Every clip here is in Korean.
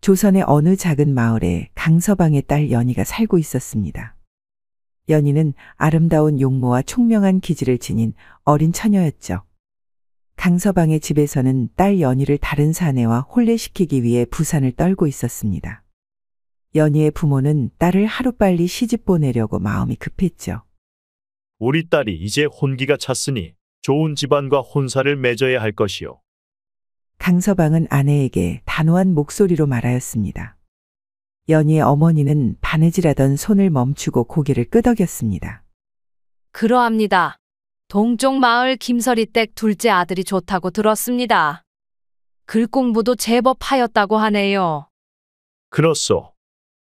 조선의 어느 작은 마을에 강서방의 딸 연희가 살고 있었습니다. 연희는 아름다운 용모와 총명한 기질을 지닌 어린 처녀였죠. 강서방의 집에서는 딸 연희를 다른 사내와 혼례시키기 위해 부산을 떨고 있었습니다. 연희의 부모는 딸을 하루빨리 시집 보내려고 마음이 급했죠. 우리 딸이 이제 혼기가 찼으니 좋은 집안과 혼사를 맺어야 할 것이요. 강서방은 아내에게 단호한 목소리로 말하였습니다. 연희의 어머니는 바느질하던 손을 멈추고 고개를 끄덕였습니다. 그러합니다. 동쪽 마을 김설이 댁 둘째 아들이 좋다고 들었습니다. 글 공부도 제법 하였다고 하네요. 그렇소.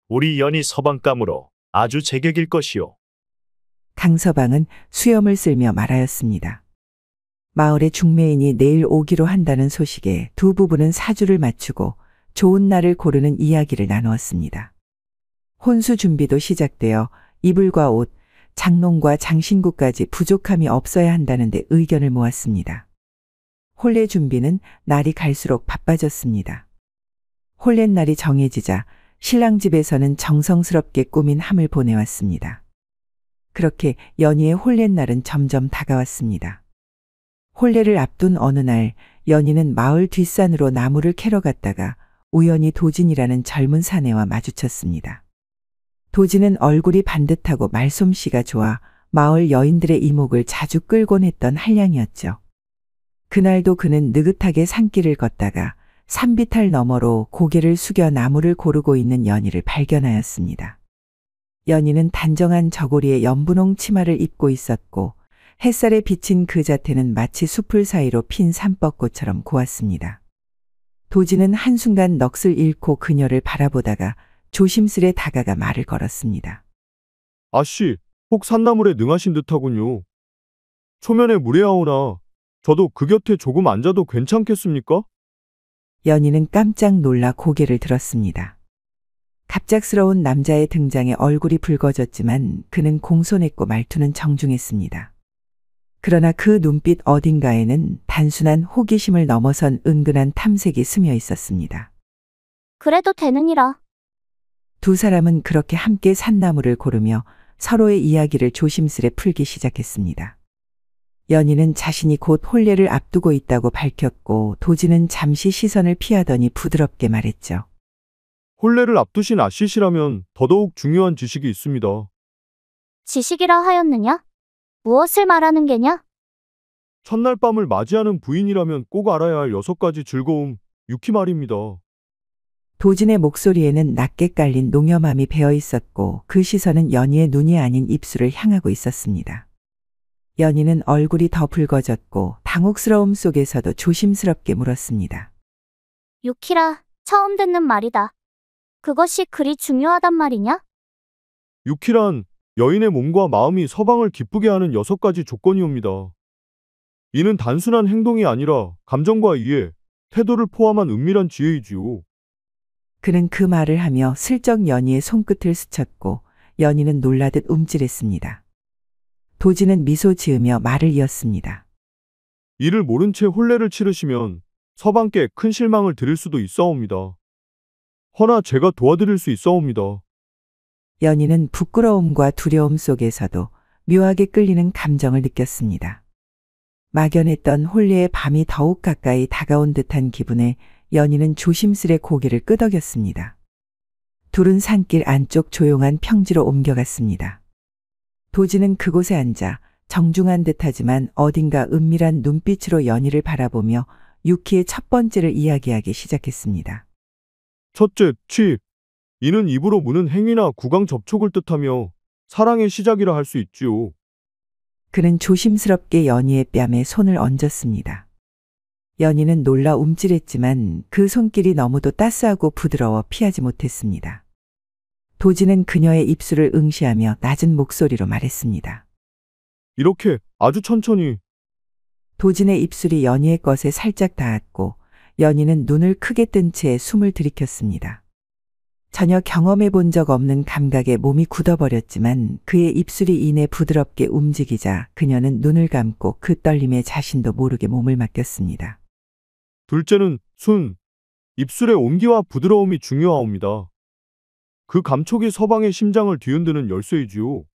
우리 연희 서방감으로 아주 제격일 것이요. 강서방은 수염을 쓸며 말하였습니다. 마을의 중매인이 내일 오기로 한다는 소식에 두 부부는 사주를 맞추고 좋은 날을 고르는 이야기를 나누었습니다. 혼수 준비도 시작되어 이불과 옷, 장롱과 장신구까지 부족함이 없어야 한다는데 의견을 모았습니다. 혼례 준비는 날이 갈수록 바빠졌습니다. 혼례날이 정해지자 신랑 집에서는 정성스럽게 꾸민 함을 보내왔습니다. 그렇게 연희의 혼례날은 점점 다가왔습니다. 혼례를 앞둔 어느 날 연희는 마을 뒷산으로 나무를 캐러 갔다가 우연히 도진이라는 젊은 사내와 마주쳤습니다. 도진은 얼굴이 반듯하고 말솜씨가 좋아 마을 여인들의 이목을 자주 끌곤 했던 한량이었죠. 그날도 그는 느긋하게 산길을 걷다가 산비탈 너머로 고개를 숙여 나무를 고르고 있는 연희를 발견하였습니다. 연희는 단정한 저고리에 연분홍 치마를 입고 있었고 햇살에 비친 그 자태는 마치 숲을 사이로 핀 산벚꽃처럼 고왔습니다. 도진은 한순간 넋을 잃고 그녀를 바라보다가 조심스레 다가가 말을 걸었습니다. 아씨, 혹 산나물에 능하신 듯하군요. 초면에 무례하오나 저도 그 곁에 조금 앉아도 괜찮겠습니까? 연희는 깜짝 놀라 고개를 들었습니다. 갑작스러운 남자의 등장에 얼굴이 붉어졌지만 그는 공손했고 말투는 정중했습니다. 그러나 그 눈빛 어딘가에는 단순한 호기심을 넘어선 은근한 탐색이 스며 있었습니다. 그래도 되느니라. 두 사람은 그렇게 함께 산나무를 고르며 서로의 이야기를 조심스레 풀기 시작했습니다. 연희는 자신이 곧 혼례를 앞두고 있다고 밝혔고 도진은 잠시 시선을 피하더니 부드럽게 말했죠. 혼례를 앞두신 아씨시라면 더더욱 중요한 지식이 있습니다. 지식이라 하였느냐? 무엇을 말하는 게냐? 첫날 밤을 맞이하는 부인이라면 꼭 알아야 할 6가지 즐거움, 유키 말입니다. 도진의 목소리에는 낮게 깔린 농염함이 배어 있었고 그 시선은 연희의 눈이 아닌 입술을 향하고 있었습니다. 연희는 얼굴이 더 붉어졌고 당혹스러움 속에서도 조심스럽게 물었습니다. 유키라, 처음 듣는 말이다. 그것이 그리 중요하단 말이냐? 유키란 여인의 몸과 마음이 서방을 기쁘게 하는 6가지 조건이옵니다. 이는 단순한 행동이 아니라 감정과 이해, 태도를 포함한 은밀한 지혜이지요. 그는 그 말을 하며 슬쩍 연희의 손끝을 스쳤고 연희는 놀라듯 움찔했습니다. 도진은 미소 지으며 말을 이었습니다. 이를 모른 채 혼례를 치르시면 서방께 큰 실망을 드릴 수도 있사옵니다. 허나 제가 도와드릴 수 있사옵니다. 연희는 부끄러움과 두려움 속에서도 묘하게 끌리는 감정을 느꼈습니다. 막연했던 혼례의 밤이 더욱 가까이 다가온 듯한 기분에 연희는 조심스레 고개를 끄덕였습니다. 둘은 산길 안쪽 조용한 평지로 옮겨갔습니다. 도진은 그곳에 앉아 정중한 듯하지만 어딘가 은밀한 눈빛으로 연희를 바라보며 유키의 첫 번째를 이야기하기 시작했습니다. 첫째, 취. 이는 입으로 무는 행위나 구강 접촉을 뜻하며 사랑의 시작이라 할 수 있지요. 그는 조심스럽게 연희의 뺨에 손을 얹었습니다. 연희는 놀라 움찔했지만 그 손길이 너무도 따스하고 부드러워 피하지 못했습니다. 도진은 그녀의 입술을 응시하며 낮은 목소리로 말했습니다. 이렇게 아주 천천히. 도진의 입술이 연희의 것에 살짝 닿았고 연희는 눈을 크게 뜬 채 숨을 들이켰습니다. 전혀 경험해 본 적 없는 감각에 몸이 굳어버렸지만 그의 입술이 이내 부드럽게 움직이자 그녀는 눈을 감고 그 떨림에 자신도 모르게 몸을 맡겼습니다. 둘째는 순. 입술의 온기와 부드러움이 중요하옵니다. 그 감촉이 서방의 심장을 뒤흔드는 열쇠이지요.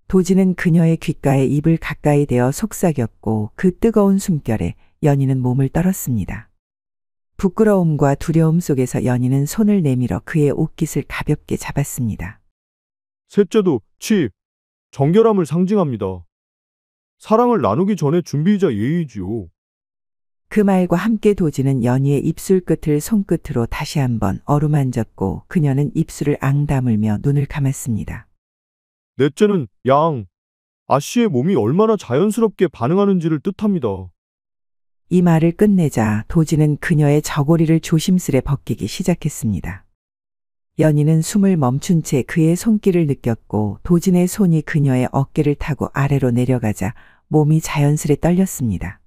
도지는 그녀의 귓가에 입을 가까이 대어 속삭였고 그 뜨거운 숨결에 연희는 몸을 떨었습니다. 부끄러움과 두려움 속에서 연희는 손을 내밀어 그의 옷깃을 가볍게 잡았습니다. 셋째도 정결함을 상징합니다. 사랑을 나누기 전에 준비이자 예의지요. 그 말과 함께 도지는 연희의 입술 끝을 손끝으로 다시 한번 어루만졌고 그녀는 입술을 앙다물며 눈을 감았습니다. 넷째는 아씨의 몸이 얼마나 자연스럽게 반응하는지를 뜻합니다. 이 말을 끝내자 도지는 그녀의 저고리를 조심스레 벗기기 시작했습니다. 연희는 숨을 멈춘 채 그의 손길을 느꼈고 도진의 손이 그녀의 어깨를 타고 아래로 내려가자 몸이 자연스레 떨렸습니다.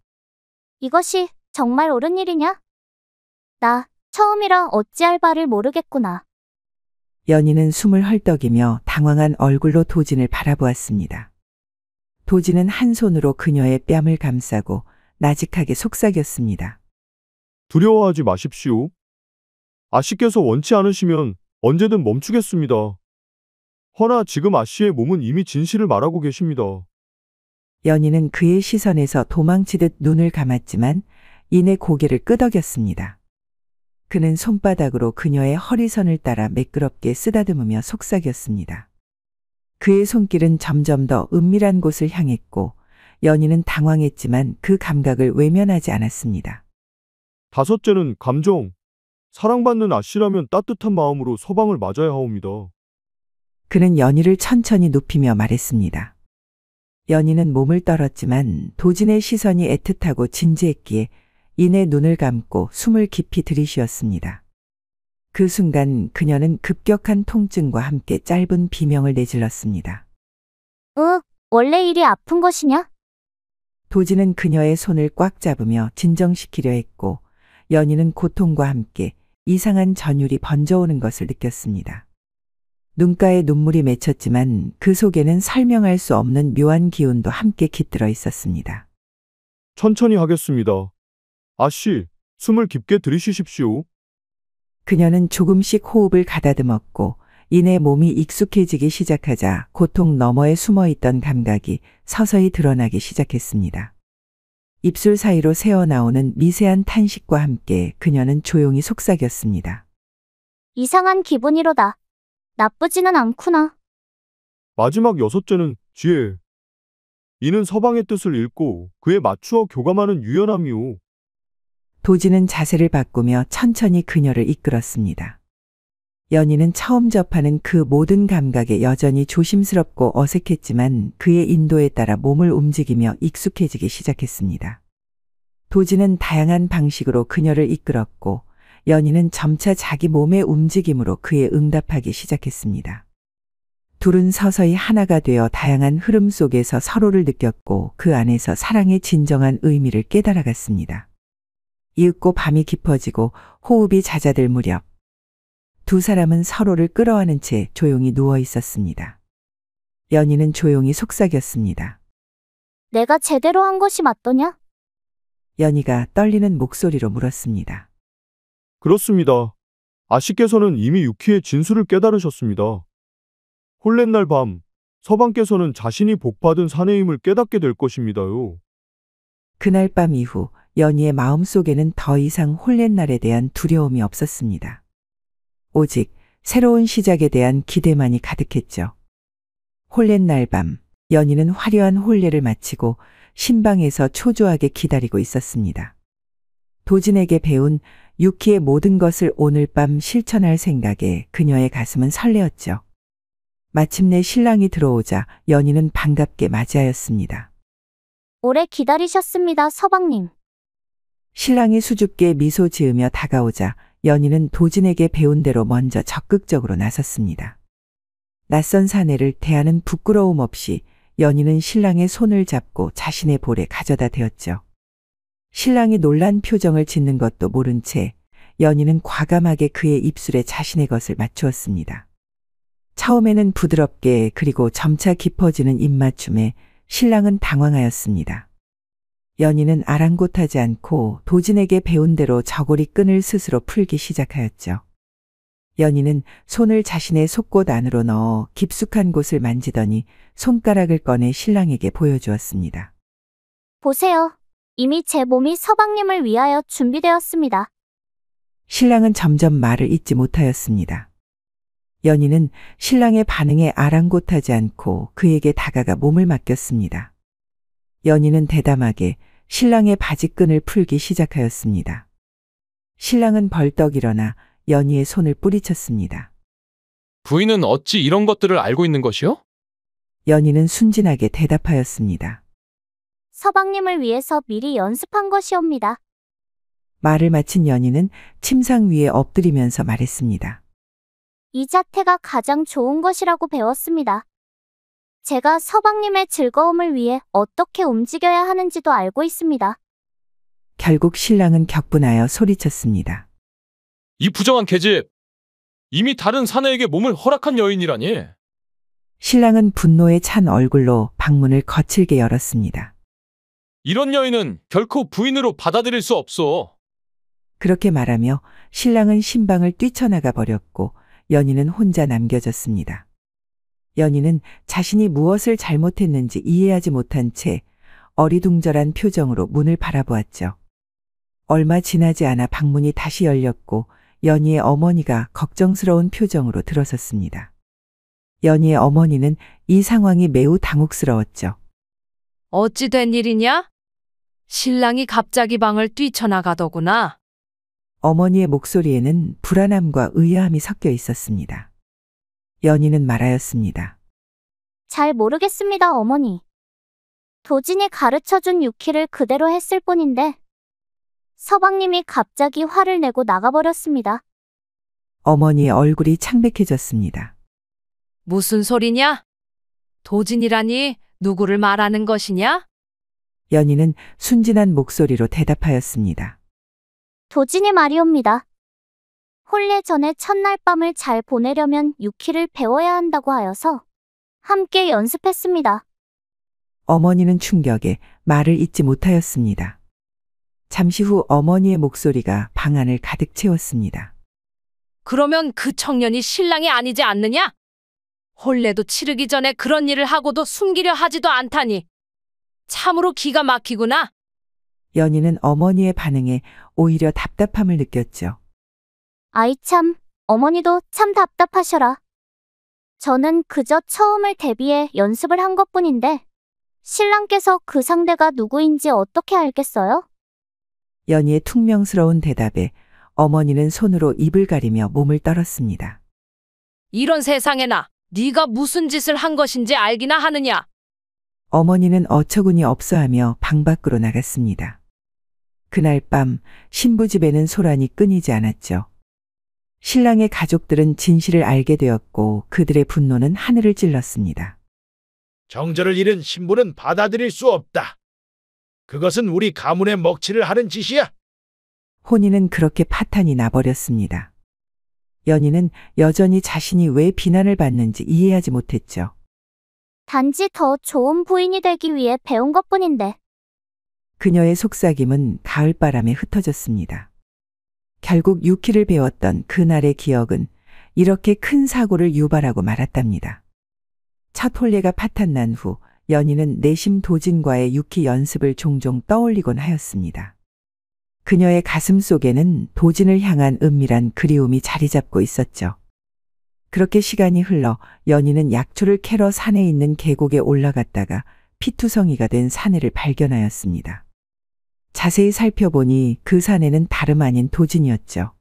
이것이 정말 옳은 일이냐? 나 처음이라 어찌할 바를 모르겠구나. 연희는 숨을 헐떡이며 당황한 얼굴로 도진을 바라보았습니다. 도진은 한 손으로 그녀의 뺨을 감싸고 나직하게 속삭였습니다. 두려워하지 마십시오. 아씨께서 원치 않으시면 언제든 멈추겠습니다. 허나 지금 아씨의 몸은 이미 진실을 말하고 계십니다. 연희는 그의 시선에서 도망치듯 눈을 감았지만 이내 고개를 끄덕였습니다. 그는 손바닥으로 그녀의 허리선을 따라 매끄럽게 쓰다듬으며 속삭였습니다. 그의 손길은 점점 더 은밀한 곳을 향했고 연희는 당황했지만 그 감각을 외면하지 않았습니다. 다섯째는 감정. 사랑받는 아씨라면 따뜻한 마음으로 서방을 맞아야 하옵니다. 그는 연희를 천천히 눕히며 말했습니다. 연희는 몸을 떨었지만 도진의 시선이 애틋하고 진지했기에 이내 눈을 감고 숨을 깊이 들이쉬었습니다. 그 순간 그녀는 급격한 통증과 함께 짧은 비명을 내질렀습니다. 원래 일이 아픈 것이냐? 도진은 그녀의 손을 꽉 잡으며 진정시키려 했고 연희는 고통과 함께 이상한 전율이 번져오는 것을 느꼈습니다. 눈가에 눈물이 맺혔지만 그 속에는 설명할 수 없는 묘한 기운도 함께 깃들어 있었습니다. 천천히 하겠습니다. 아씨, 숨을 깊게 들이쉬십시오. 그녀는 조금씩 호흡을 가다듬었고 이내 몸이 익숙해지기 시작하자 고통 너머에 숨어있던 감각이 서서히 드러나기 시작했습니다. 입술 사이로 새어나오는 미세한 탄식과 함께 그녀는 조용히 속삭였습니다. 이상한 기분이로다. 나쁘지는 않구나. 마지막 여섯째는 지혜. 이는 서방의 뜻을 읽고 그에 맞추어 교감하는 유연함이오. 도지는 자세를 바꾸며 천천히 그녀를 이끌었습니다. 연희는 처음 접하는 그 모든 감각에 여전히 조심스럽고 어색했지만 그의 인도에 따라 몸을 움직이며 익숙해지기 시작했습니다. 도지는 다양한 방식으로 그녀를 이끌었고 연희는 점차 자기 몸의 움직임으로 그에 응답하기 시작했습니다. 둘은 서서히 하나가 되어 다양한 흐름 속에서 서로를 느꼈고 그 안에서 사랑의 진정한 의미를 깨달아갔습니다. 이윽고 밤이 깊어지고 호흡이 잦아들 무렵 두 사람은 서로를 끌어안은 채 조용히 누워 있었습니다. 연희는 조용히 속삭였습니다. 내가 제대로 한 것이 맞더냐? 연희가 떨리는 목소리로 물었습니다. 그렇습니다. 아씨께서는 이미 유키의 진술을 깨달으셨습니다. 홀렛날 밤, 서방께서는 자신이 복받은 사내임을 깨닫게 될 것입니다요. 그날 밤 이후 연희의 마음속에는 더 이상 홀렛날에 대한 두려움이 없었습니다. 오직 새로운 시작에 대한 기대만이 가득했죠. 홀렛날 밤, 연희는 화려한 혼례를 마치고 신방에서 초조하게 기다리고 있었습니다. 도진에게 배운 유키의 모든 것을 오늘 밤 실천할 생각에 그녀의 가슴은 설레었죠. 마침내 신랑이 들어오자 연희는 반갑게 맞이하였습니다. 오래 기다리셨습니다, 서방님. 신랑이 수줍게 미소 지으며 다가오자 연희는 도진에게 배운 대로 먼저 적극적으로 나섰습니다. 낯선 사내를 대하는 부끄러움 없이 연희는 신랑의 손을 잡고 자신의 볼에 가져다 대었죠. 신랑이 놀란 표정을 짓는 것도 모른 채 연희는 과감하게 그의 입술에 자신의 것을 맞추었습니다. 처음에는 부드럽게 그리고 점차 깊어지는 입맞춤에 신랑은 당황하였습니다. 연희는 아랑곳하지 않고 도진에게 배운 대로 저고리 끈을 스스로 풀기 시작하였죠. 연희는 손을 자신의 속옷 안으로 넣어 깊숙한 곳을 만지더니 손가락을 꺼내 신랑에게 보여주었습니다. 보세요. 이미 제 몸이 서방님을 위하여 준비되었습니다. 신랑은 점점 말을 잇지 못하였습니다. 연희는 신랑의 반응에 아랑곳하지 않고 그에게 다가가 몸을 맡겼습니다. 연희는 대담하게 신랑의 바지끈을 풀기 시작하였습니다. 신랑은 벌떡 일어나 연희의 손을 뿌리쳤습니다. 부인은 어찌 이런 것들을 알고 있는 것이요? 연희는 순진하게 대답하였습니다. 서방님을 위해서 미리 연습한 것이옵니다. 말을 마친 연희는 침상 위에 엎드리면서 말했습니다. 이 자태가 가장 좋은 것이라고 배웠습니다. 제가 서방님의 즐거움을 위해 어떻게 움직여야 하는지도 알고 있습니다. 결국 신랑은 격분하여 소리쳤습니다. 이 부정한 계집! 이미 다른 사내에게 몸을 허락한 여인이라니! 신랑은 분노에 찬 얼굴로 방문을 거칠게 열었습니다. 이런 여인은 결코 부인으로 받아들일 수 없소. 그렇게 말하며 신랑은 신방을 뛰쳐나가 버렸고 연희는 혼자 남겨졌습니다. 연희는 자신이 무엇을 잘못했는지 이해하지 못한 채 어리둥절한 표정으로 문을 바라보았죠. 얼마 지나지 않아 방문이 다시 열렸고 연희의 어머니가 걱정스러운 표정으로 들어섰습니다. 연희의 어머니는 이 상황이 매우 당혹스러웠죠. 어찌 된 일이냐? 신랑이 갑자기 방을 뛰쳐나가더구나. 어머니의 목소리에는 불안함과 의아함이 섞여 있었습니다. 연희는 말하였습니다. 잘 모르겠습니다, 어머니. 도진이 가르쳐준 유키를 그대로 했을 뿐인데 서방님이 갑자기 화를 내고 나가버렸습니다. 어머니의 얼굴이 창백해졌습니다. 무슨 소리냐? 도진이라니 누구를 말하는 것이냐? 연희는 순진한 목소리로 대답하였습니다. 도진이 말이옵니다. 혼례 전에 첫날 밤을 잘 보내려면 유키를 배워야 한다고 하여서 함께 연습했습니다. 어머니는 충격에 말을 잇지 못하였습니다. 잠시 후 어머니의 목소리가 방 안을 가득 채웠습니다. 그러면 그 청년이 신랑이 아니지 않느냐? 혼례도 치르기 전에 그런 일을 하고도 숨기려 하지도 않다니. 참으로 기가 막히구나. 연희는 어머니의 반응에 오히려 답답함을 느꼈죠. 아이 참, 어머니도 참 답답하셔라. 저는 그저 처음을 대비해 연습을 한 것뿐인데 신랑께서 그 상대가 누구인지 어떻게 알겠어요? 연희의 퉁명스러운 대답에 어머니는 손으로 입을 가리며 몸을 떨었습니다. 이런 세상에나 네가 무슨 짓을 한 것인지 알기나 하느냐? 어머니는 어처구니 없어하며 방 밖으로 나갔습니다. 그날 밤 신부 집에는 소란이 끊이지 않았죠. 신랑의 가족들은 진실을 알게 되었고 그들의 분노는 하늘을 찔렀습니다. 정절을 잃은 신부는 받아들일 수 없다. 그것은 우리 가문의 먹칠을 하는 짓이야. 혼인은 그렇게 파탄이 나버렸습니다. 연희는 여전히 자신이 왜 비난을 받는지 이해하지 못했죠. 단지 더 좋은 부인이 되기 위해 배운 것뿐인데. 그녀의 속삭임은 가을바람에 흩어졌습니다. 결국 유키를 배웠던 그날의 기억은 이렇게 큰 사고를 유발하고 말았답니다. 첫 혼례가 파탄난 후 연희는 내심 도진과의 유키 연습을 종종 떠올리곤 하였습니다. 그녀의 가슴 속에는 도진을 향한 은밀한 그리움이 자리 잡고 있었죠. 그렇게 시간이 흘러 연희는 약초를 캐러 산에 있는 계곡에 올라갔다가 피투성이가 된 사내를 발견하였습니다. 자세히 살펴보니 그 사내는 다름 아닌 도진이었죠.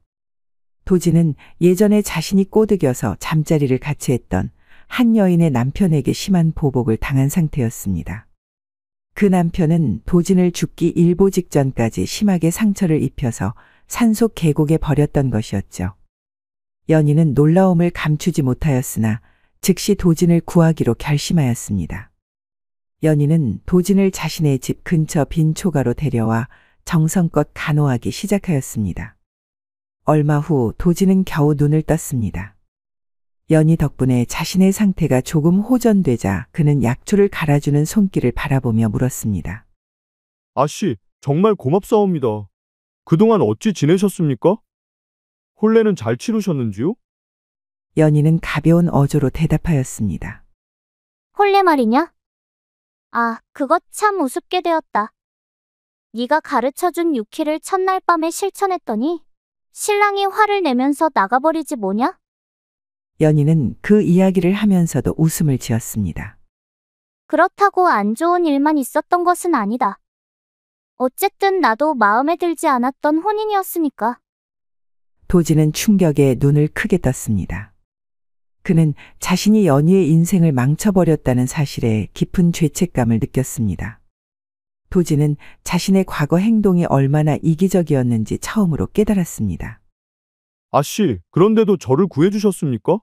도진은 예전에 자신이 꼬드겨서 잠자리를 같이 했던 한 여인의 남편에게 심한 보복을 당한 상태였습니다. 그 남편은 도진을 죽기 일보 직전까지 심하게 상처를 입혀서 산속 계곡에 버렸던 것이었죠. 연희는 놀라움을 감추지 못하였으나 즉시 도진을 구하기로 결심하였습니다. 연희는 도진을 자신의 집 근처 빈 초가로 데려와 정성껏 간호하기 시작하였습니다. 얼마 후 도진은 겨우 눈을 떴습니다. 연희 덕분에 자신의 상태가 조금 호전되자 그는 약초를 갈아주는 손길을 바라보며 물었습니다. 아씨, 정말 고맙사옵니다. 그동안 어찌 지내셨습니까? 혼례는 잘 치르셨는지요? 연희는 가벼운 어조로 대답하였습니다. 혼례 말이냐? 아, 그것 참 우습게 되었다. 네가 가르쳐준 유키를 첫날 밤에 실천했더니 신랑이 화를 내면서 나가버리지 뭐냐? 연희는 그 이야기를 하면서도 웃음을 지었습니다. 그렇다고 안 좋은 일만 있었던 것은 아니다. 어쨌든 나도 마음에 들지 않았던 혼인이었으니까. 도진은 충격에 눈을 크게 떴습니다. 그는 자신이 연희의 인생을 망쳐버렸다는 사실에 깊은 죄책감을 느꼈습니다. 도진은 자신의 과거 행동이 얼마나 이기적이었는지 처음으로 깨달았습니다. 아씨, 그런데도 저를 구해주셨습니까?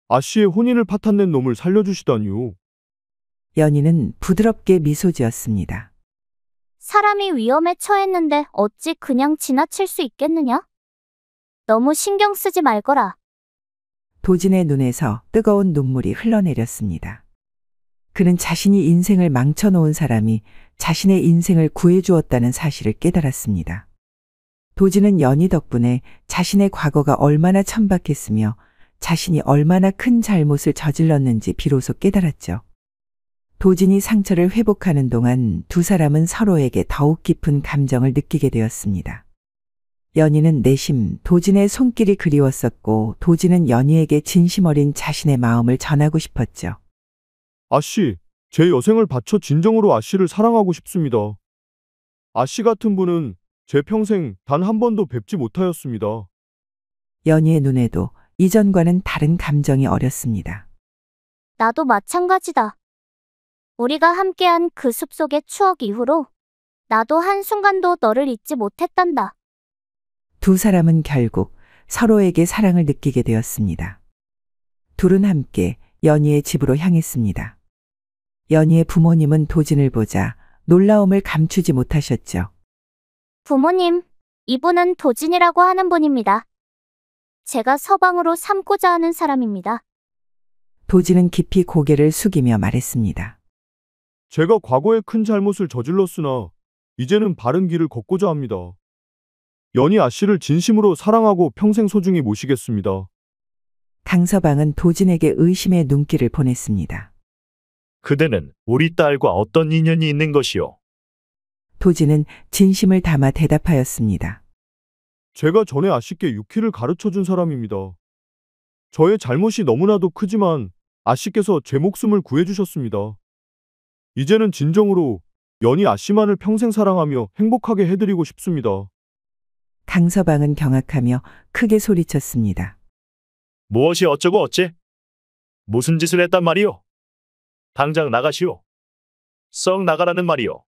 아씨의 혼인을 파탄낸 놈을 살려주시다니요. 연희는 부드럽게 미소 지었습니다. 사람이 위험에 처했는데 어찌 그냥 지나칠 수 있겠느냐? 너무 신경 쓰지 말거라. 도진의 눈에서 뜨거운 눈물이 흘러내렸습니다. 그는 자신이 인생을 망쳐놓은 사람이 자신의 인생을 구해주었다는 사실을 깨달았습니다. 도진은 연희 덕분에 자신의 과거가 얼마나 천박했으며 자신이 얼마나 큰 잘못을 저질렀는지 비로소 깨달았죠. 도진이 상처를 회복하는 동안 두 사람은 서로에게 더욱 깊은 감정을 느끼게 되었습니다. 연희는 내심 도진의 손길이 그리웠었고 도진은 연희에게 진심 어린 자신의 마음을 전하고 싶었죠. 아씨, 제 여생을 바쳐 진정으로 아씨를 사랑하고 싶습니다. 아씨 같은 분은 제 평생 단 한 번도 뵙지 못하였습니다. 연희의 눈에도 이전과는 다른 감정이 어렸습니다. 나도 마찬가지다. 우리가 함께한 그 숲속의 추억 이후로 나도 한순간도 너를 잊지 못했단다. 두 사람은 결국 서로에게 사랑을 느끼게 되었습니다. 둘은 함께 연희의 집으로 향했습니다. 연희의 부모님은 도진을 보자 놀라움을 감추지 못하셨죠. 부모님, 이분은 도진이라고 하는 분입니다. 제가 서방으로 삼고자 하는 사람입니다. 도진은 깊이 고개를 숙이며 말했습니다. 제가 과거에 큰 잘못을 저질렀으나 이제는 바른 길을 걷고자 합니다. 연희 아씨를 진심으로 사랑하고 평생 소중히 모시겠습니다. 강서방은 도진에게 의심의 눈길을 보냈습니다. 그대는 우리 딸과 어떤 인연이 있는 것이오? 도진은 진심을 담아 대답하였습니다. 제가 전에 아씨께 유키를 가르쳐준 사람입니다. 저의 잘못이 너무나도 크지만 아씨께서 제 목숨을 구해주셨습니다. 이제는 진정으로 연희 아씨만을 평생 사랑하며 행복하게 해드리고 싶습니다. 강서방은 경악하며 크게 소리쳤습니다. 무엇이 어쩌고 어째? 무슨 짓을 했단 말이오? 당장 나가시오. 썩 나가라는 말이오.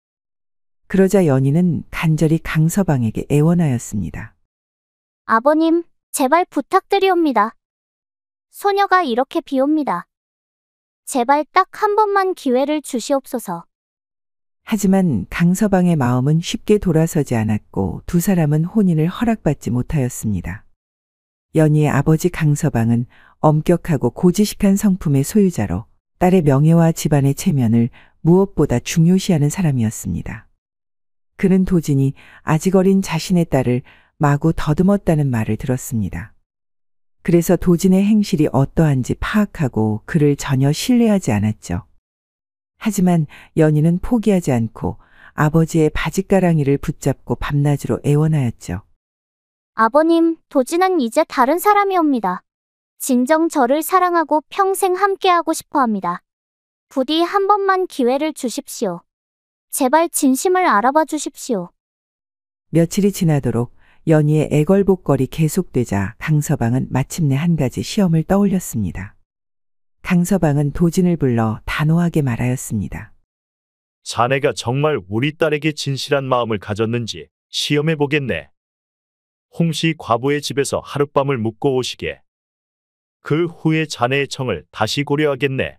그러자 연희는 간절히 강서방에게 애원하였습니다. 아버님, 제발 부탁드리옵니다. 소녀가 이렇게 비옵니다. 제발 딱 한 번만 기회를 주시옵소서. 하지만 강서방의 마음은 쉽게 돌아서지 않았고 두 사람은 혼인을 허락받지 못하였습니다. 연희의 아버지 강서방은 엄격하고 고지식한 성품의 소유자로 딸의 명예와 집안의 체면을 무엇보다 중요시하는 사람이었습니다. 그는 도진이 아직 어린 자신의 딸을 마구 더듬었다는 말을 들었습니다. 그래서 도진의 행실이 어떠한지 파악하고 그를 전혀 신뢰하지 않았죠. 하지만 연희는 포기하지 않고 아버지의 바짓가랑이를 붙잡고 밤낮으로 애원하였죠. 아버님, 도진은 이제 다른 사람이옵니다. 진정 저를 사랑하고 평생 함께하고 싶어 합니다. 부디 한 번만 기회를 주십시오. 제발 진심을 알아봐 주십시오. 며칠이 지나도록 연희의 애걸복걸이 계속되자 강서방은 마침내 한 가지 시험을 떠올렸습니다. 강서방은 도진을 불러 단호하게 말하였습니다. 자네가 정말 우리 딸에게 진실한 마음을 가졌는지 시험해 보겠네. 홍씨 과부의 집에서 하룻밤을 묵고 오시게. 그 후에 자네의 청을 다시 고려하겠네.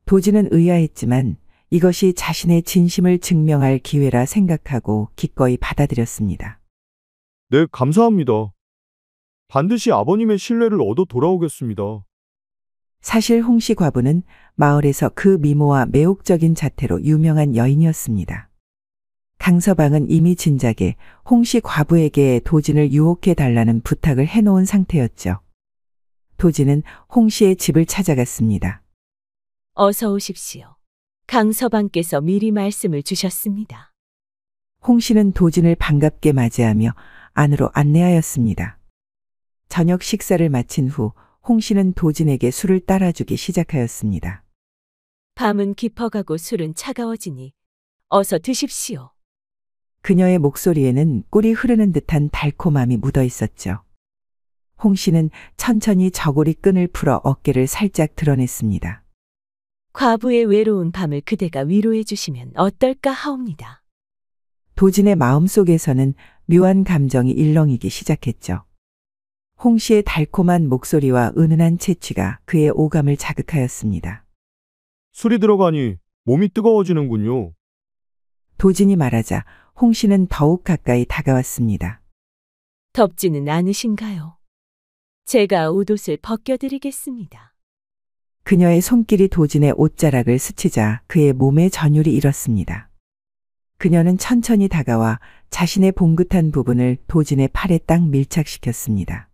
도진은 의아했지만 이것이 자신의 진심을 증명할 기회라 생각하고 기꺼이 받아들였습니다. 네, 감사합니다. 반드시 아버님의 신뢰를 얻어 돌아오겠습니다. 사실 홍씨 과부는 마을에서 그 미모와 매혹적인 자태로 유명한 여인이었습니다. 강서방은 이미 진작에 홍씨 과부에게 도진을 유혹해 달라는 부탁을 해놓은 상태였죠. 도진은 홍씨의 집을 찾아갔습니다. 어서 오십시오. 강서방께서 미리 말씀을 주셨습니다. 홍씨는 도진을 반갑게 맞이하며 안으로 안내하였습니다. 저녁 식사를 마친 후 홍씨는 도진에게 술을 따라주기 시작하였습니다. 밤은 깊어가고 술은 차가워지니 어서 드십시오. 그녀의 목소리에는 꿀이 흐르는 듯한 달콤함이 묻어 있었죠. 홍씨는 천천히 저고리 끈을 풀어 어깨를 살짝 드러냈습니다. 과부의 외로운 밤을 그대가 위로해 주시면 어떨까 하옵니다. 도진의 마음속에서는 묘한 감정이 일렁이기 시작했죠. 홍씨의 달콤한 목소리와 은은한 채취가 그의 오감을 자극하였습니다. 술이 들어가니 몸이 뜨거워지는군요. 도진이 말하자 홍씨는 더욱 가까이 다가왔습니다. 덥지는 않으신가요? 제가 옷을 벗겨드리겠습니다. 그녀의 손길이 도진의 옷자락을 스치자 그의 몸에 전율이 일었습니다. 그녀는 천천히 다가와 자신의 봉긋한 부분을 도진의 팔에 딱 밀착시켰습니다.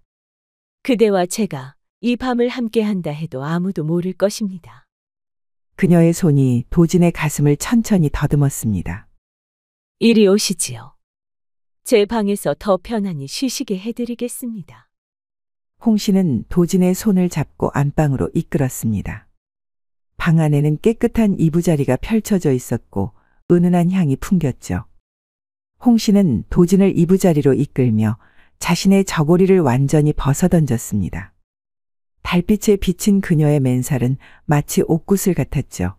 그대와 제가 이 밤을 함께 한다 해도 아무도 모를 것입니다. 그녀의 손이 도진의 가슴을 천천히 더듬었습니다. 이리 오시지요. 제 방에서 더 편안히 쉬시게 해드리겠습니다. 홍씨는 도진의 손을 잡고 안방으로 이끌었습니다. 방 안에는 깨끗한 이부자리가 펼쳐져 있었고 은은한 향이 풍겼죠. 홍씨는 도진을 이부자리로 이끌며 자신의 저고리를 완전히 벗어던졌습니다. 달빛에 비친 그녀의 맨살은 마치 옥구슬 같았죠.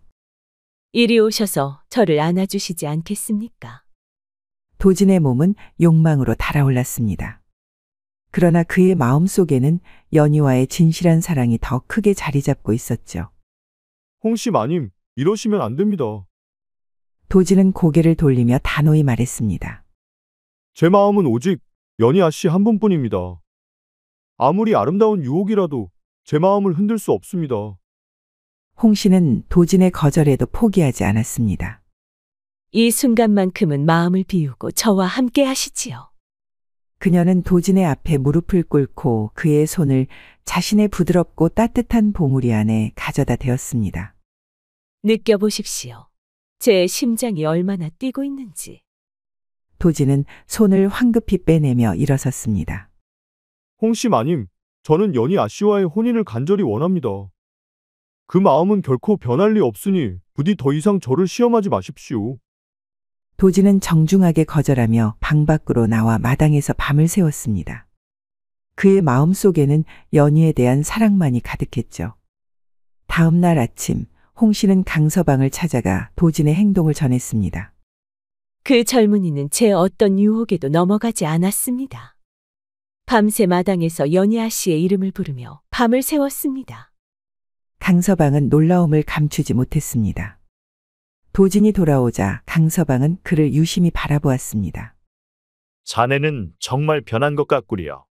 이리 오셔서 저를 안아주시지 않겠습니까? 도진의 몸은 욕망으로 달아올랐습니다. 그러나 그의 마음속에는 연희와의 진실한 사랑이 더 크게 자리 잡고 있었죠. 홍씨 마님, 이러시면 안 됩니다. 도진은 고개를 돌리며 단호히 말했습니다. 제 마음은 오직 연희 아씨 한 분뿐입니다. 아무리 아름다운 유혹이라도 제 마음을 흔들 수 없습니다. 홍씨는 도진의 거절에도 포기하지 않았습니다. 이 순간만큼은 마음을 비우고 저와 함께 하시지요. 그녀는 도진의 앞에 무릎을 꿇고 그의 손을 자신의 부드럽고 따뜻한 봉우리 안에 가져다 대었습니다. 느껴보십시오. 제 심장이 얼마나 뛰고 있는지. 도진은 손을 황급히 빼내며 일어섰습니다. 홍씨 마님, 저는 연희 아씨와의 혼인을 간절히 원합니다. 그 마음은 결코 변할 리 없으니 부디 더 이상 저를 시험하지 마십시오. 도진은 정중하게 거절하며 방 밖으로 나와 마당에서 밤을 새웠습니다. 그의 마음속에는 연희에 대한 사랑만이 가득했죠. 다음 날 아침 홍씨는 강서방을 찾아가 도진의 행동을 전했습니다. 그 젊은이는 제 어떤 유혹에도 넘어가지 않았습니다. 밤새 마당에서 연희아 씨의 이름을 부르며 밤을 새웠습니다. 강서방은 놀라움을 감추지 못했습니다. 도진이 돌아오자 강서방은 그를 유심히 바라보았습니다. 자네는 정말 변한 것 같구려.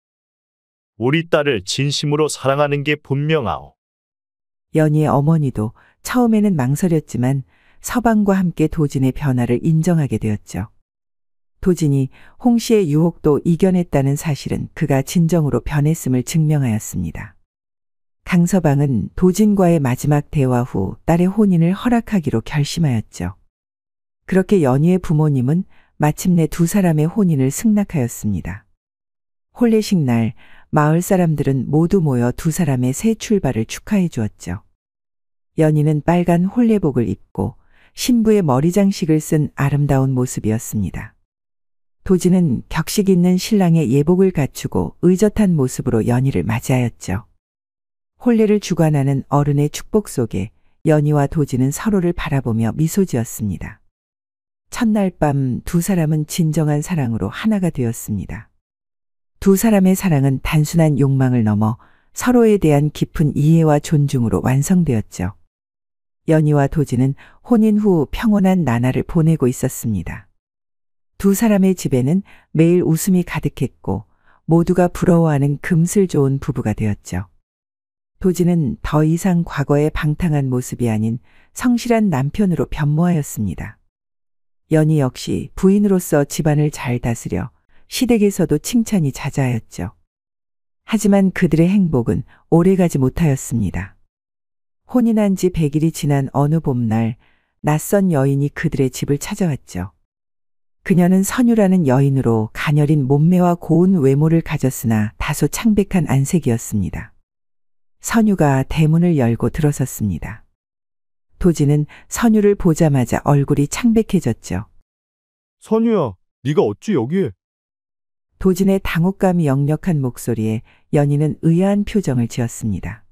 우리 딸을 진심으로 사랑하는 게 분명하오. 연희의 어머니도 처음에는 망설였지만 서방과 함께 도진의 변화를 인정하게 되었죠. 도진이 홍씨의 유혹도 이겨냈다는 사실은 그가 진정으로 변했음을 증명하였습니다. 강서방은 도진과의 마지막 대화 후 딸의 혼인을 허락하기로 결심하였죠. 그렇게 연희의 부모님은 마침내 두 사람의 혼인을 승낙하였습니다. 혼례식 날 마을 사람들은 모두 모여 두 사람의 새 출발을 축하해 주었죠. 연희는 빨간 혼례복을 입고 신부의 머리 장식을 쓴 아름다운 모습이었습니다. 도진은 격식 있는 신랑의 예복을 갖추고 의젓한 모습으로 연희를 맞이하였죠. 혼례를 주관하는 어른의 축복 속에 연희와 도진은 서로를 바라보며 미소 지었습니다. 첫날 밤 두 사람은 진정한 사랑으로 하나가 되었습니다. 두 사람의 사랑은 단순한 욕망을 넘어 서로에 대한 깊은 이해와 존중으로 완성되었죠. 연희와 도진은 혼인 후 평온한 나날을 보내고 있었습니다. 두 사람의 집에는 매일 웃음이 가득했고 모두가 부러워하는 금슬 좋은 부부가 되었죠. 도진은 더 이상 과거의 방탕한 모습이 아닌 성실한 남편으로 변모하였습니다. 연희 역시 부인으로서 집안을 잘 다스려 시댁에서도 칭찬이 자자하였죠. 하지만 그들의 행복은 오래가지 못하였습니다. 혼인한 지 100일이 지난 어느 봄날 낯선 여인이 그들의 집을 찾아왔죠. 그녀는 선유라는 여인으로 가녀린 몸매와 고운 외모를 가졌으나 다소 창백한 안색이었습니다. 선유가 대문을 열고 들어섰습니다. 도진은 선유를 보자마자 얼굴이 창백해졌죠. 선유야, 네가 어찌 여기에? 도진의 당혹감이 역력한 목소리에 연희는 의아한 표정을 지었습니다.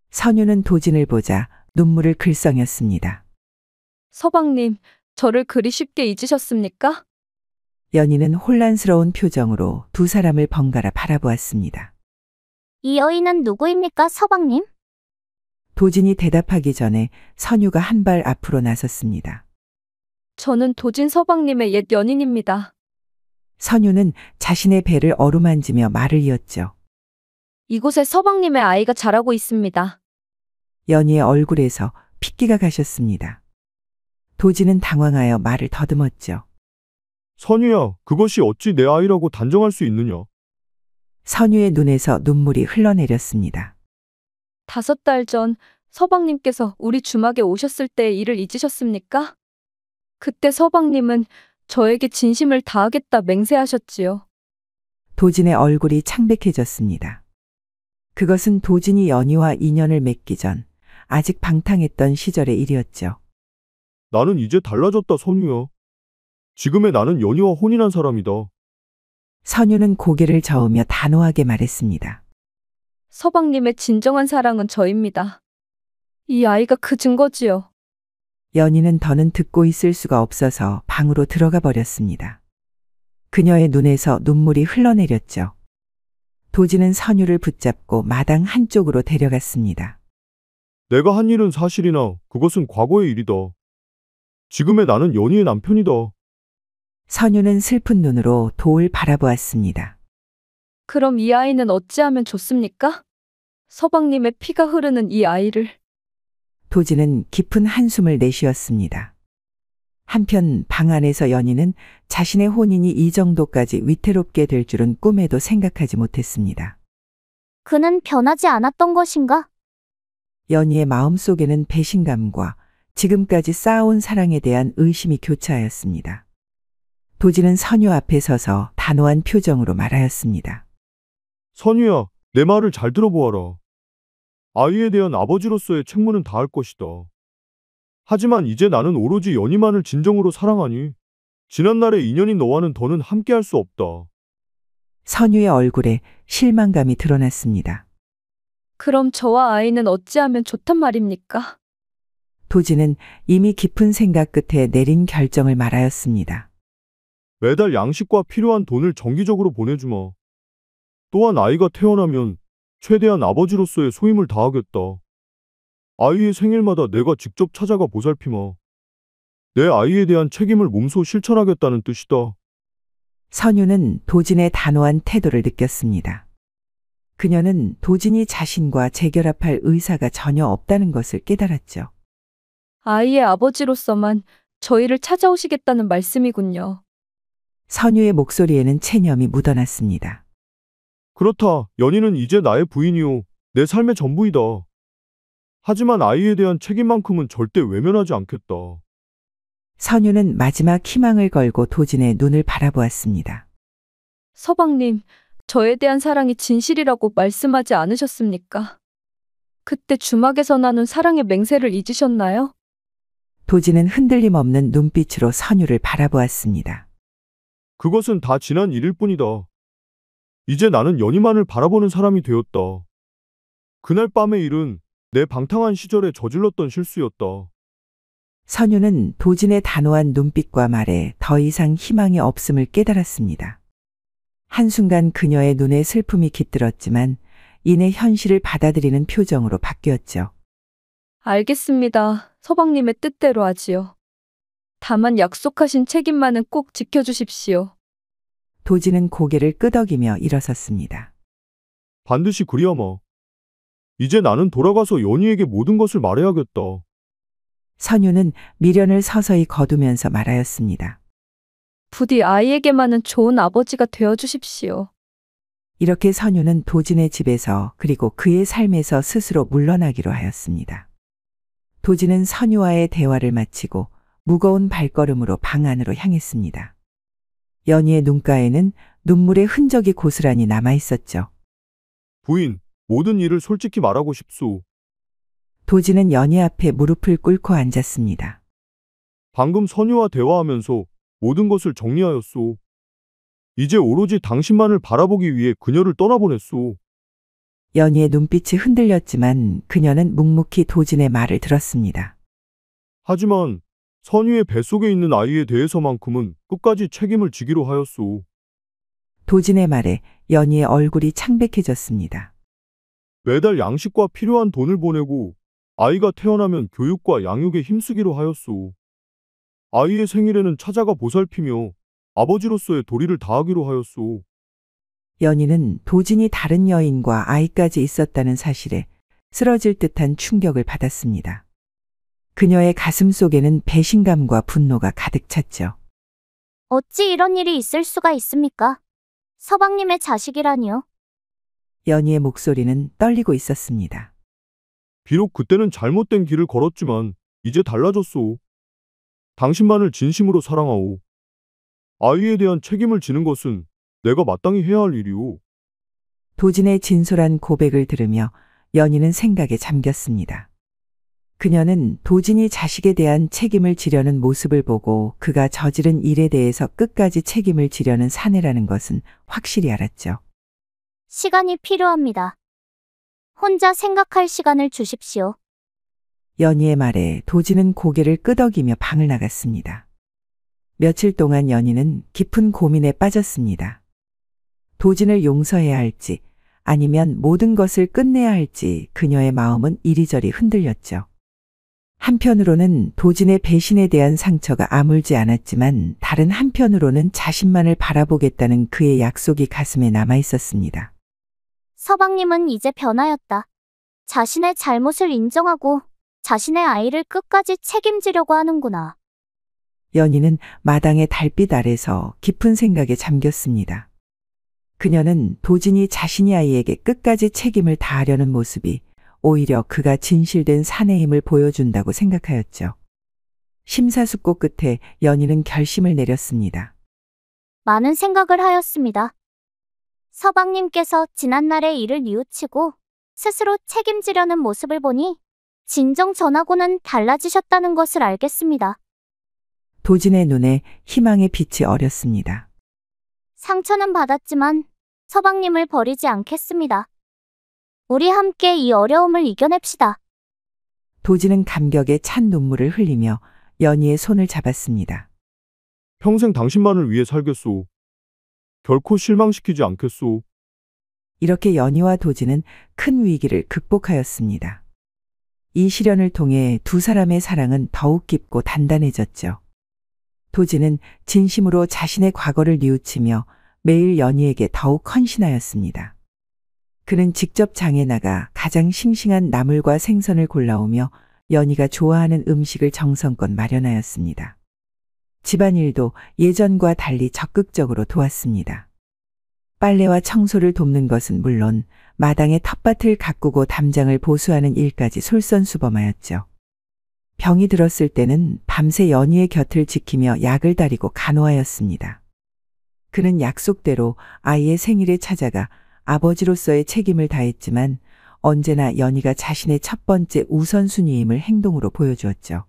선유는 도진을 보자 눈물을 글썽였습니다. 서방님, 저를 그리 쉽게 잊으셨습니까? 연희는 혼란스러운 표정으로 두 사람을 번갈아 바라보았습니다. 이 여인은 누구입니까, 서방님? 도진이 대답하기 전에 선유가 한 발 앞으로 나섰습니다. 저는 도진 서방님의 옛 연인입니다. 선유는 자신의 배를 어루만지며 말을 이었죠. 이곳에 서방님의 아이가 자라고 있습니다. 연희의 얼굴에서 핏기가 가셨습니다. 도진은 당황하여 말을 더듬었죠. 선유야, 그것이 어찌 내 아이라고 단정할 수 있느냐? 선유의 눈에서 눈물이 흘러내렸습니다. 5달 전 서방님께서 우리 주막에 오셨을 때의 일을 잊으셨습니까? 그때 서방님은 저에게 진심을 다하겠다 맹세하셨지요. 도진의 얼굴이 창백해졌습니다. 그것은 도진이 연희와 인연을 맺기 전 아직 방탕했던 시절의 일이었죠. 나는 이제 달라졌다, 선유야. 지금의 나는 연희와 혼인한 사람이다. 선유는 고개를 저으며 단호하게 말했습니다. 서방님의 진정한 사랑은 저입니다. 이 아이가 그 증거지요. 연희는 더는 듣고 있을 수가 없어서 방으로 들어가 버렸습니다. 그녀의 눈에서 눈물이 흘러내렸죠. 도진은 선유를 붙잡고 마당 한쪽으로 데려갔습니다. 내가 한 일은 사실이나 그것은 과거의 일이다. 지금의 나는 연희의 남편이다. 선유는 슬픈 눈으로 도를 바라보았습니다. 그럼 이 아이는 어찌하면 좋습니까? 서방님의 피가 흐르는 이 아이를. 도진은 깊은 한숨을 내쉬었습니다. 한편 방 안에서 연희는 자신의 혼인이 이 정도까지 위태롭게 될 줄은 꿈에도 생각하지 못했습니다. 그는 변하지 않았던 것인가? 연희의 마음속에는 배신감과 지금까지 쌓아온 사랑에 대한 의심이 교차하였습니다. 도진은 선유 앞에 서서 단호한 표정으로 말하였습니다. 선유야, 내 말을 잘 들어보아라. 아이에 대한 아버지로서의 책무는 다할 것이다. 하지만 이제 나는 오로지 연희만을 진정으로 사랑하니 지난날의 인연인 너와는 더는 함께할 수 없다. 선유의 얼굴에 실망감이 드러났습니다. 그럼 저와 아이는 어찌하면 좋단 말입니까? 도진은 이미 깊은 생각 끝에 내린 결정을 말하였습니다. 매달 양식과 필요한 돈을 정기적으로 보내주마. 또한 아이가 태어나면 최대한 아버지로서의 소임을 다하겠다. 아이의 생일마다 내가 직접 찾아가 보살피마. 내 아이에 대한 책임을 몸소 실천하겠다는 뜻이다. 선유는 도진의 단호한 태도를 느꼈습니다. 그녀는 도진이 자신과 재결합할 의사가 전혀 없다는 것을 깨달았죠. 아이의 아버지로서만 저희를 찾아오시겠다는 말씀이군요. 선유의 목소리에는 체념이 묻어났습니다. 그렇다. 연희는 이제 나의 부인이요. 내 삶의 전부이다. 하지만 아이에 대한 책임만큼은 절대 외면하지 않겠다. 선유는 마지막 희망을 걸고 도진의 눈을 바라보았습니다. 서방님, 저에 대한 사랑이 진실이라고 말씀하지 않으셨습니까? 그때 주막에서 나눈 사랑의 맹세를 잊으셨나요? 도진은 흔들림 없는 눈빛으로 선유를 바라보았습니다. 그것은 다 지난 일일 뿐이다. 이제 나는 연희만을 바라보는 사람이 되었다. 그날 밤의 일은 내 방탕한 시절에 저질렀던 실수였다. 선유는 도진의 단호한 눈빛과 말에 더 이상 희망이 없음을 깨달았습니다. 한순간 그녀의 눈에 슬픔이 깃들었지만 이내 현실을 받아들이는 표정으로 바뀌었죠. 알겠습니다. 서방님의 뜻대로 하지요. 다만 약속하신 책임만은 꼭 지켜주십시오. 도진은 고개를 끄덕이며 일어섰습니다. 반드시 그리하마. 이제 나는 돌아가서 연희에게 모든 것을 말해야겠다. 선유는 미련을 서서히 거두면서 말하였습니다. 부디 아이에게만은 좋은 아버지가 되어 주십시오. 이렇게 선유는 도진의 집에서 그리고 그의 삶에서 스스로 물러나기로 하였습니다. 도진은 선유와의 대화를 마치고 무거운 발걸음으로 방 안으로 향했습니다. 연희의 눈가에는 눈물의 흔적이 고스란히 남아 있었죠. 부인, 모든 일을 솔직히 말하고 싶소. 도진은 연희 앞에 무릎을 꿇고 앉았습니다. 방금 선유와 대화하면서 모든 것을 정리하였소. 이제 오로지 당신만을 바라보기 위해 그녀를 떠나보냈소. 연희의 눈빛이 흔들렸지만 그녀는 묵묵히 도진의 말을 들었습니다. 하지만 선유의 뱃속에 있는 아이에 대해서만큼은 끝까지 책임을 지기로 하였소. 도진의 말에 연희의 얼굴이 창백해졌습니다. 매달 양식과 필요한 돈을 보내고 아이가 태어나면 교육과 양육에 힘쓰기로 하였소. 아이의 생일에는 찾아가 보살피며 아버지로서의 도리를 다하기로 하였소. 연희는 도진이 다른 여인과 아이까지 있었다는 사실에 쓰러질 듯한 충격을 받았습니다. 그녀의 가슴 속에는 배신감과 분노가 가득 찼죠. 어찌 이런 일이 있을 수가 있습니까? 서방님의 자식이라니요. 연희의 목소리는 떨리고 있었습니다. 비록 그때는 잘못된 길을 걸었지만 이제 달라졌소. 당신만을 진심으로 사랑하오. 아이에 대한 책임을 지는 것은 내가 마땅히 해야 할 일이오. 도진의 진솔한 고백을 들으며 연희는 생각에 잠겼습니다. 그녀는 도진이 자식에 대한 책임을 지려는 모습을 보고 그가 저지른 일에 대해서 끝까지 책임을 지려는 사내라는 것은 확실히 알았죠. 시간이 필요합니다. 혼자 생각할 시간을 주십시오. 연희의 말에 도진은 고개를 끄덕이며 방을 나갔습니다. 며칠 동안 연희는 깊은 고민에 빠졌습니다. 도진을 용서해야 할지 아니면 모든 것을 끝내야 할지 그녀의 마음은 이리저리 흔들렸죠. 한편으로는 도진의 배신에 대한 상처가 아물지 않았지만 다른 한편으로는 자신만을 바라보겠다는 그의 약속이 가슴에 남아 있었습니다. 서방님은 이제 변하였다. 자신의 잘못을 인정하고 자신의 아이를 끝까지 책임지려고 하는구나. 연희는 마당의 달빛 아래서 깊은 생각에 잠겼습니다. 그녀는 도진이 자신의 아이에게 끝까지 책임을 다하려는 모습이 오히려 그가 진실된 사내임을 보여준다고 생각하였죠. 심사숙고 끝에 연희는 결심을 내렸습니다. 많은 생각을 하였습니다. 서방님께서 지난날의 일을 뉘우치고 스스로 책임지려는 모습을 보니 진정 전하고는 달라지셨다는 것을 알겠습니다. 도진의 눈에 희망의 빛이 어렸습니다. 상처는 받았지만 서방님을 버리지 않겠습니다. 우리 함께 이 어려움을 이겨냅시다. 도진은 감격에 찬 눈물을 흘리며 연희의 손을 잡았습니다. 평생 당신만을 위해 살겠소. 결코 실망시키지 않겠소. 이렇게 연희와 도진은 큰 위기를 극복하였습니다. 이 시련을 통해 두 사람의 사랑은 더욱 깊고 단단해졌죠. 도진은 진심으로 자신의 과거를 뉘우치며 매일 연희에게 더욱 헌신하였습니다. 그는 직접 장에 나가 가장 싱싱한 나물과 생선을 골라오며 연희가 좋아하는 음식을 정성껏 마련하였습니다. 집안일도 예전과 달리 적극적으로 도왔습니다. 빨래와 청소를 돕는 것은 물론 마당에 텃밭을 가꾸고 담장을 보수하는 일까지 솔선수범하였죠. 병이 들었을 때는 밤새 연희의 곁을 지키며 약을 다리고 간호하였습니다. 그는 약속대로 아이의 생일에 찾아가 아버지로서의 책임을 다했지만 언제나 연희가 자신의 첫 번째 우선순위임을 행동으로 보여주었죠.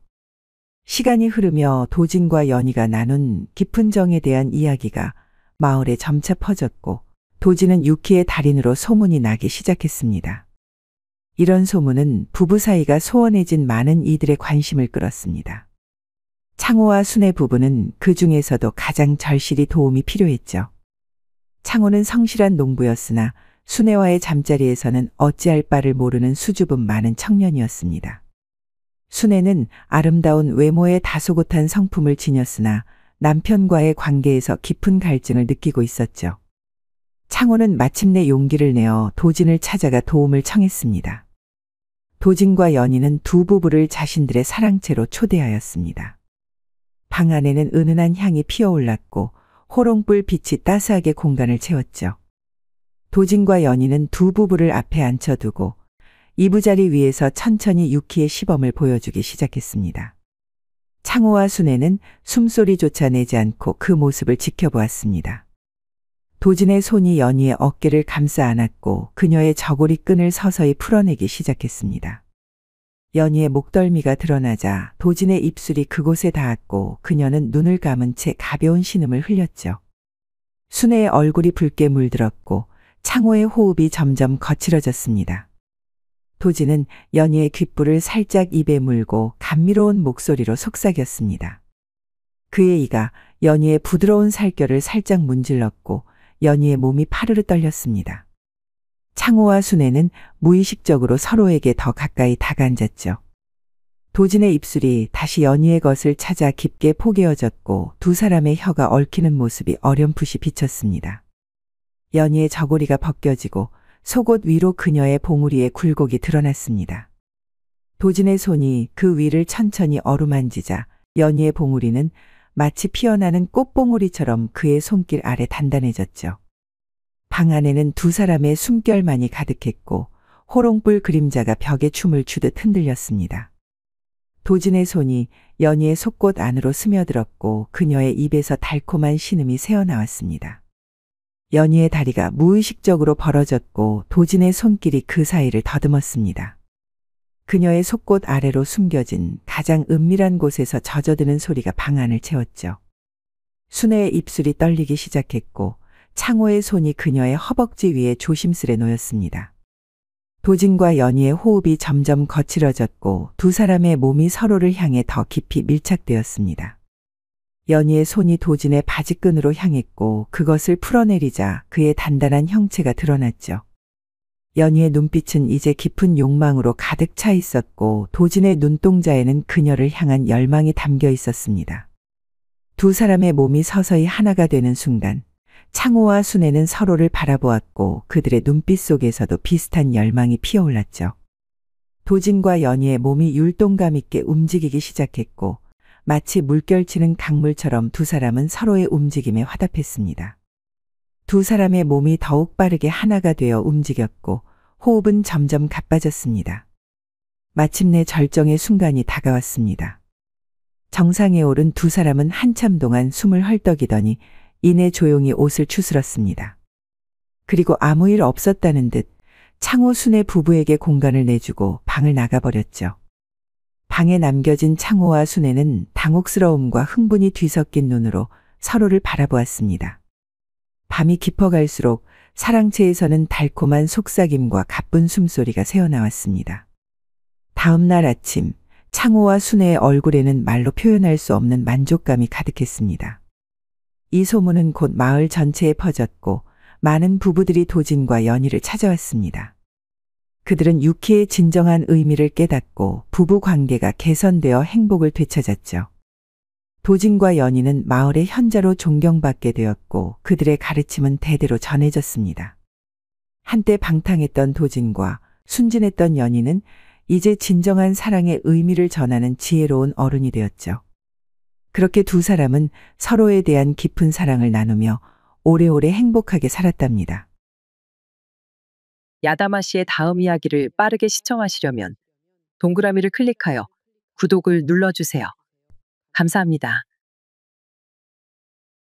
시간이 흐르며 도진과 연희가 나눈 깊은 정에 대한 이야기가 마을에 점차 퍼졌고 도진은 유키의 달인으로 소문이 나기 시작했습니다. 이런 소문은 부부 사이가 소원해진 많은 이들의 관심을 끌었습니다. 창호와 순의 부부는 그 중에서도 가장 절실히 도움이 필요했죠. 창호는 성실한 농부였으나 순애와의 잠자리에서는 어찌할 바를 모르는 수줍음 많은 청년이었습니다. 순애는 아름다운 외모에 다소곳한 성품을 지녔으나 남편과의 관계에서 깊은 갈증을 느끼고 있었죠. 창호는 마침내 용기를 내어 도진을 찾아가 도움을 청했습니다. 도진과 연희는 두 부부를 자신들의 사랑채로 초대하였습니다. 방 안에는 은은한 향이 피어올랐고 호롱불 빛이 따스하게 공간을 채웠죠. 도진과 연희는 두 부부를 앞에 앉혀두고 이부자리 위에서 천천히 유키의 시범을 보여주기 시작했습니다. 창호와 순애는 숨소리조차 내지 않고 그 모습을 지켜보았습니다. 도진의 손이 연희의 어깨를 감싸 안았고 그녀의 저고리 끈을 서서히 풀어내기 시작했습니다. 연희의 목덜미가 드러나자 도진의 입술이 그곳에 닿았고 그녀는 눈을 감은 채 가벼운 신음을 흘렸죠. 순애의 얼굴이 붉게 물들었고 창호의 호흡이 점점 거칠어졌습니다. 도진은 연희의 귓불을 살짝 입에 물고 감미로운 목소리로 속삭였습니다. 그의 이가 연희의 부드러운 살결을 살짝 문질렀고 연희의 몸이 파르르 떨렸습니다. 창호와 순애는 무의식적으로 서로에게 더 가까이 다가앉았죠. 도진의 입술이 다시 연희의 것을 찾아 깊게 포개어졌고 두 사람의 혀가 얽히는 모습이 어렴풋이 비쳤습니다. 연희의 저고리가 벗겨지고 속옷 위로 그녀의 봉우리에 굴곡이 드러났습니다. 도진의 손이 그 위를 천천히 어루만지자 연희의 봉우리는 마치 피어나는 꽃봉우리처럼 그의 손길 아래 단단해졌죠. 방 안에는 두 사람의 숨결만이 가득했고 호롱불 그림자가 벽에 춤을 추듯 흔들렸습니다. 도진의 손이 연희의 속옷 안으로 스며들었고 그녀의 입에서 달콤한 신음이 새어나왔습니다. 연희의 다리가 무의식적으로 벌어졌고 도진의 손길이 그 사이를 더듬었습니다. 그녀의 속옷 아래로 숨겨진 가장 은밀한 곳에서 젖어드는 소리가 방 안을 채웠죠. 순애의 입술이 떨리기 시작했고 창호의 손이 그녀의 허벅지 위에 조심스레 놓였습니다. 도진과 연희의 호흡이 점점 거칠어졌고 두 사람의 몸이 서로를 향해 더 깊이 밀착되었습니다. 연희의 손이 도진의 바지끈으로 향했고 그것을 풀어내리자 그의 단단한 형체가 드러났죠. 연희의 눈빛은 이제 깊은 욕망으로 가득 차 있었고 도진의 눈동자에는 그녀를 향한 열망이 담겨 있었습니다. 두 사람의 몸이 서서히 하나가 되는 순간 창호와 순애는 서로를 바라보았고 그들의 눈빛 속에서도 비슷한 열망이 피어올랐죠. 도진과 연희의 몸이 율동감 있게 움직이기 시작했고 마치 물결치는 강물처럼 두 사람은 서로의 움직임에 화답했습니다. 두 사람의 몸이 더욱 빠르게 하나가 되어 움직였고 호흡은 점점 가빠졌습니다. 마침내 절정의 순간이 다가왔습니다. 정상에 오른 두 사람은 한참 동안 숨을 헐떡이더니 이내 조용히 옷을 추스렀습니다. 그리고 아무 일 없었다는 듯 창호 순애 부부에게 공간을 내주고 방을 나가버렸죠. 방에 남겨진 창호와 순애는 당혹스러움과 흥분이 뒤섞인 눈으로 서로를 바라보았습니다. 밤이 깊어갈수록 사랑채에서는 달콤한 속삭임과 가쁜 숨소리가 새어나왔습니다. 다음 날 아침 창호와 순애의 얼굴에는 말로 표현할 수 없는 만족감이 가득했습니다. 이 소문은 곧 마을 전체에 퍼졌고 많은 부부들이 도진과 연희를 찾아왔습니다. 그들은 유키의 진정한 의미를 깨닫고 부부 관계가 개선되어 행복을 되찾았죠. 도진과 연희는 마을의 현자로 존경받게 되었고 그들의 가르침은 대대로 전해졌습니다. 한때 방탕했던 도진과 순진했던 연희는 이제 진정한 사랑의 의미를 전하는 지혜로운 어른이 되었죠. 그렇게 두 사람은 서로에 대한 깊은 사랑을 나누며 오래오래 행복하게 살았답니다. 야다마 씨의 다음 이야기를 빠르게 시청하시려면 동그라미를 클릭하여 구독을 눌러주세요. 감사합니다.